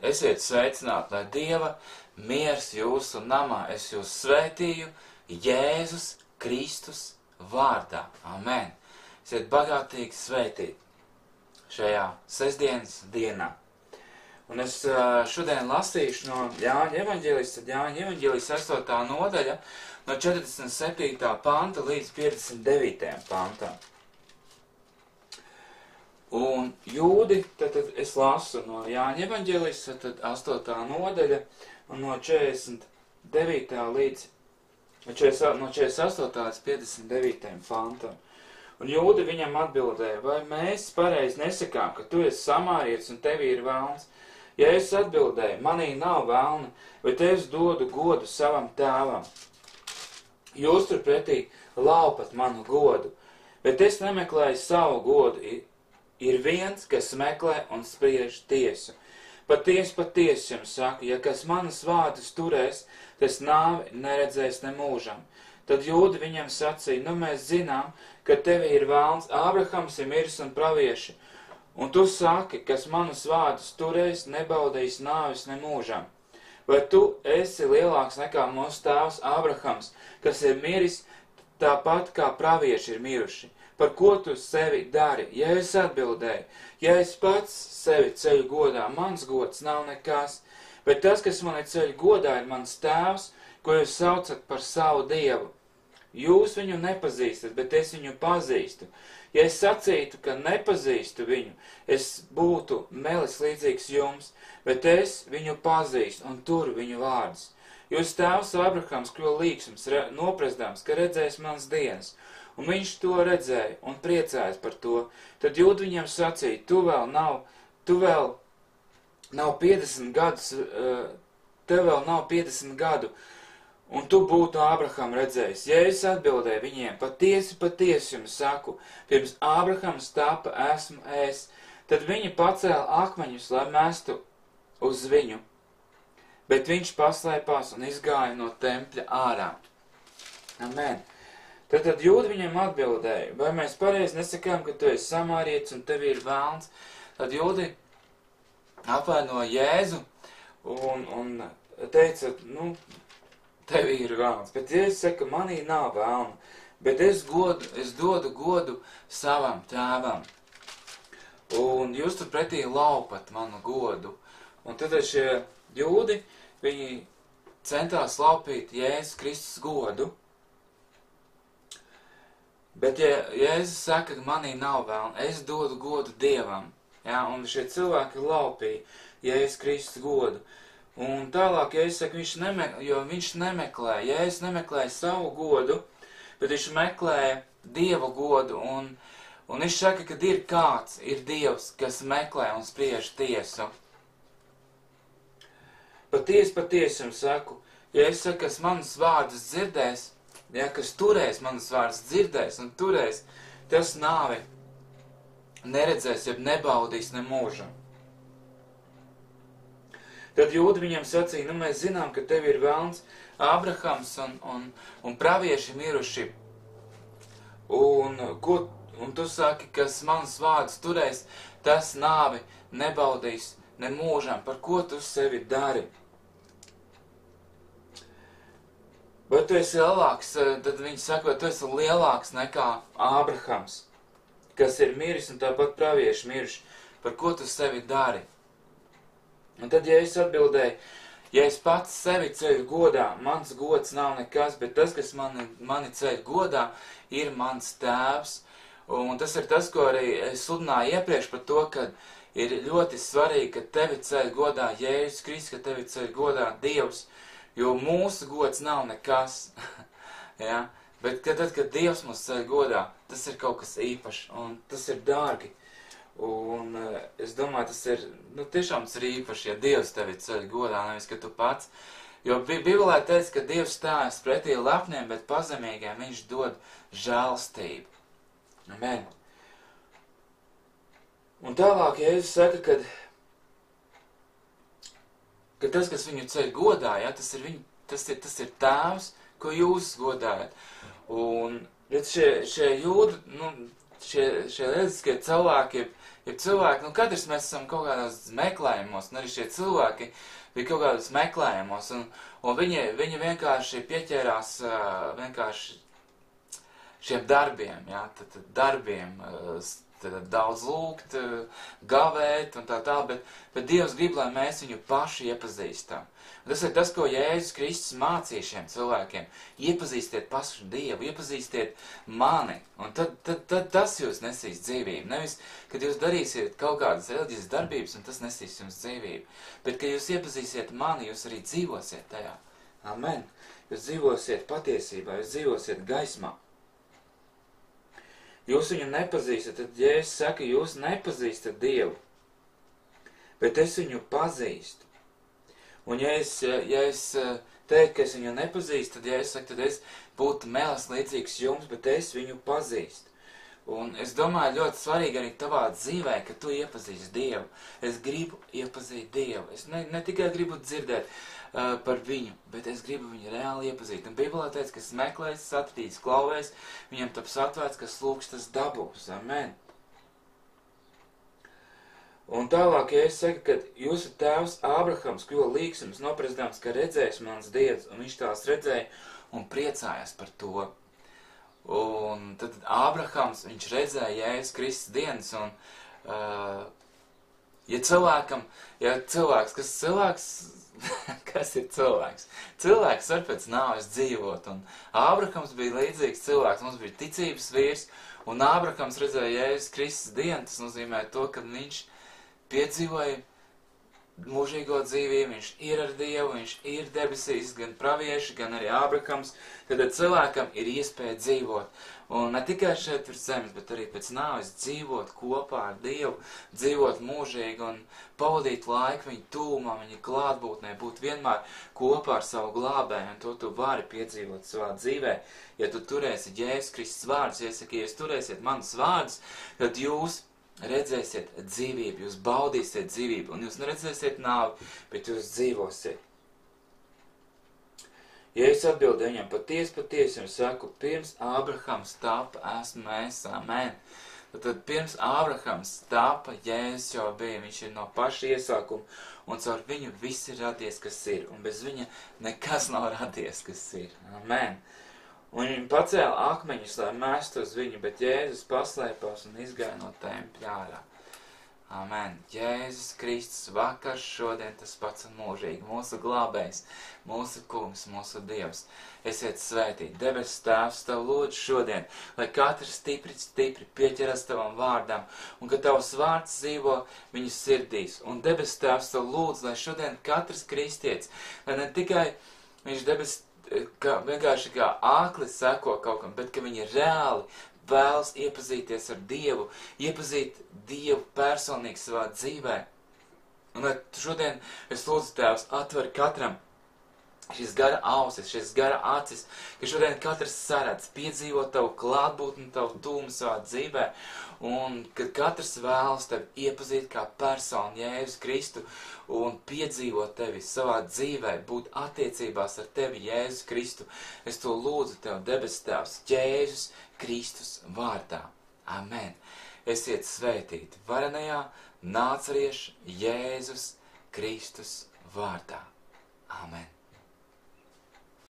Esiet sveicināti, lai Dieva miers jūsu namā. Es jūs svētīju Jēzus Kristus vārdā. Amen. Esiet bagātīgi svētīti šajā sestdienas dienā. Un es šodien lasīšu no Jāņa evaņģēlijas, tad Jāņa evaņģēlijas 8. nodaļa, no 47. panta līdz 59. pantam. Un jūdi, tad es lasu no Jāņa evaņģēlijas, tad 8. nodaļa, un no 49. līdz, no 48. līdz 59. pantam. Un jūdi viņam atbildēja, vai mēs pareizi nesakām, ka tu esi samārietis un tevī ir velns? Ja es atbildēju, manī nav velna, bet es dodu godu savam tēvam. Jūs turpretī laupat manu godu, bet es nemeklēju savu godu. Ir viens, kas meklē un spriež tiesu. Patiesi jums saku, ja kas manas vārdus turēs, tas nāvi neredzēs nemūžam. Tad jūdi viņam sacīja, nu mēs zinām, ka tevi ir velns, Ābrahams ir miris un pravieši. Un tu saki, kas manas vārdus turēs, nebaudīs nāvis nemūžam. Vai tu esi lielāks nekā mūsu tēvs Ābrahams, kas ir miris tāpat kā pravieši ir miruši? Par ko tu sevi dari? Ja es atbildēju, ja es pats sevi ceļu godā, mans gods nav nekas, bet tas, kas mani ceļu godā, ir mans tēvs, ko jūs saucat par savu Dievu. Jūs viņu nepazīstat, bet es viņu pazīstu. Ja es sacītu, ka nepazīstu viņu, es būtu melis līdzīgs jums, bet es viņu pazīstu un turu viņu vārdus. Jūs tēvs Ābrahams kļuva līgsms, noprasdams, ka redzēs mans dienas, un viņš to redzēja un priecājas par to. Tad jūdi viņam sacīja, tu vēl nav 50 gadus, tev vēl nav 50 gadu, un tu būtu Ābraham redzējis. Ja es atbildēju viņiem, patiesi jums saku, pirms Ābrahams tapa esmu es, tad viņi pacēla akmeņus, lai mestu uz viņu. Bet viņš paslēpās un izgāja no tempļa ārā. Amen. Tad jūdi viņam atbildēja, vai mēs pareizi nesakām, ka tu esi samārietis un tev ir velns? Tad jūdi apvainoja Jēzu un teica, nu, tev ir velns. Bet Jēzus saka, manī nav velna, bet es dodu godu savam tēvam. Un jūs turpretī laupat manu godu. Un tad šie jūdi, viņi centās laupīt Jēzus Kristus godu. Bet ja Jēzus saka, ka manī nav velna, es dodu godu Dievam. Ja? Un šie cilvēki laupīja Jēzus Kristus godu. Un tālāk Jēzus saka, viņš nemeklē. Jēzus nemeklēja savu godu, bet viņš meklēja Dieva godu. Un viņš saka, ka ir kāds, ir Dievs, kas meklē un spriež tiesu. Patiesi jums saku, ja es saku, kas manas vārdus dzirdēs, ja kas turēs manas vārdus dzirdēs un turēs, tas nāvi neredzēs, jeb nebaudīs nemūžam. Tad jūdi viņam sacīja, nu mēs zinām, ka tev ir velns, Ābrahams un pravieši miruši. Un tu saki, kas manas vārdus turēs, tas nāvi nebaudīs nemūžam. Par ko tu sevi dari? Vai tu esi lielāks, tad viņi saka, vai tu esi lielāks nekā Ābrahams, kas ir miris un tāpat pravieši miruši. Par ko tu sevi dari? Un tad, ja es atbildēju, ja es pats sevi ceļu godā, mans gods nav nekas, bet tas, kas mani ceļ godā, ir mans tēvs. Un tas ir tas, ko arī es sludināju iepriekš par to, ka ir ļoti svarīgi, ka tevi ceļ godā Jēzus Kristus, ka tevi ceļ godā Dievs, jo mūsu gods nav nekas. Ja? Bet tad, kad Dievs mūs ceļ godā, tas ir kaut kas īpašs, un tas ir dārgi. Un es domāju, tas ir, tiešām tas ir īpaši, ja Dievs tevi ceļ godā, nevis, ka tu pats. Jo Bībelē teica, ka Dievs stājas pretī lepniem, bet pazemīgiem viņš dod žēlstību. Amen. Un tālāk Jēzus saka, ka tas, kas viņu ceļ godā, ja, tas ir tēvs, ko jūs godājat. Un redz, šie jūdi, šie lieliskie cilvēki, ir cilvēki, katrs mēs esam kaut kādos meklējumos, un arī šie cilvēki bija kaut kādos meklējumos, un viņi vienkārši pieķērās vienkārši šiem darbiem, tad darbiem, tad daudz lūgt, gavēt un tā, bet Dievs grib, lai mēs viņu paši iepazīstam. Un tas ir tas, ko Jēzus Kristus mācīja šiem cilvēkiem. Iepazīstiet pašu Dievu, iepazīstiet mani, un tad tas jūs nesīs dzīvību. Nevis, kad jūs darīsiet kaut kādas reliģiskas darbības, un tas nesīs jums dzīvību. Bet, kad jūs iepazīsiet mani, jūs arī dzīvosiet tajā. Amen. Jūs dzīvosiet patiesībā, jūs dzīvosiet gaismā. Jūs viņu nepazīstat, tad Jēzus saka, jūs nepazīstat Dievu, bet es viņu pazīstu. Un ja es teiktu, ka es viņu nepazīstu, tad Jēzus saka, tad es būtu melis līdzīgs jums, bet es viņu pazīstu. Un es domāju, ļoti svarīgi arī tavā dzīvē, ka tu iepazīsti Dievu. Es gribu iepazīt Dievu. Es ne tikai gribu dzirdēt par viņu, bet es gribu viņu reāli iepazīt. Un Bībelē teica, kas meklēs, atradīs, klauvēs, viņam taps atvērts, kas lūgs, tas dabūs. Amen. Un tālāk, ja es saku, ka jūsu tēvs Ābrahams kļuva līgsums noprezidams, ka redzēs mans dievs, un viņš tās redzēja un priecājās par to. Un tad Ābrahams, viņš redzēja Jēzus Kristus dienas, un kas ir cilvēks? Cilvēks var pēc nāves dzīvot, un Ābrahams bija līdzīgs cilvēks, mums bija ticības vīrs, un Ābrahams redzēja Jēzus Kristus dienu, tas nozīmē to, ka viņš piedzīvoja mūžīgo dzīvību, viņš ir ar Dievu, viņš ir debesīs, gan pravieši, gan arī Ābrahams, tad cilvēkam ir iespēja dzīvot. Un ne tikai šeit virs zemes, bet arī pēc nāves dzīvot kopā ar Dievu, dzīvot mūžīgi un pavadīt laiku viņa tūmā, viņa klātbūtnē, būt vienmēr kopā ar savu glābēju, un to tu vari piedzīvot savā dzīvē. Ja tu turēsi Jēzus Kristus vārdus, ja jūs turēsiet manus vārdus, tad jūs redzēsiet dzīvību, jūs baudīsiet dzīvību, un jūs neredzēsiet nāvi, bet jūs dzīvosiet. Ja es atbildu viņam, patiesi jums saku, pirms Ābrahams tapa, esmu es, amen. Tad pirms Ābrahams tapa, Jēzus jau bija, viņš ir no paša iesākuma, un caur viņu viss ir radies, kas ir, un bez viņa nekas nav radies, kas ir, amen. Un viņi pacēla akmeņus, lai mēstu uz viņu, bet Jēzus paslēpās un izgāja no tempļa ārā. Amen. Jēzus Kristus vakar, šodien tas pats un mūžīgi. Mūsu glābējs, mūsu kungs, mūsu Dievs. Esiet svētīti. Debesu Tēvs, Tev lūdzu šodien, lai katrs stipri pieķeras Tavam vārdam, un ka Tavs vārds dzīvo viņu sirdīs. Un debesu Tēvs, Tev lūdzu, lai šodien katrs kristietis, lai ne tikai viņš vienkārši kā āklis seko kaut kam, bet ka viņi reāli vēlas iepazīties ar Dievu, iepazīt Dievu personīgi savā dzīvē. Un šodien es lūdzu Tēvs atver katram šis gara ausis, šis gara acis, ka šodien katrs saredz, piedzīvo Tavu klātbūtni, Tavu tūmu savā dzīvē, un kad katrs vēlas Tevi iepazīt kā personu Jēzus Kristu un piedzīvot Tevi savā dzīvē, būt attiecībās ar Tevi Jēzus Kristu, es to lūdzu Tev, debes Tēvs, Jēzus Kristus vārdā. Amen. Esiet svētīti varenajā Nācarieša Jēzus Kristus vārdā. Amen.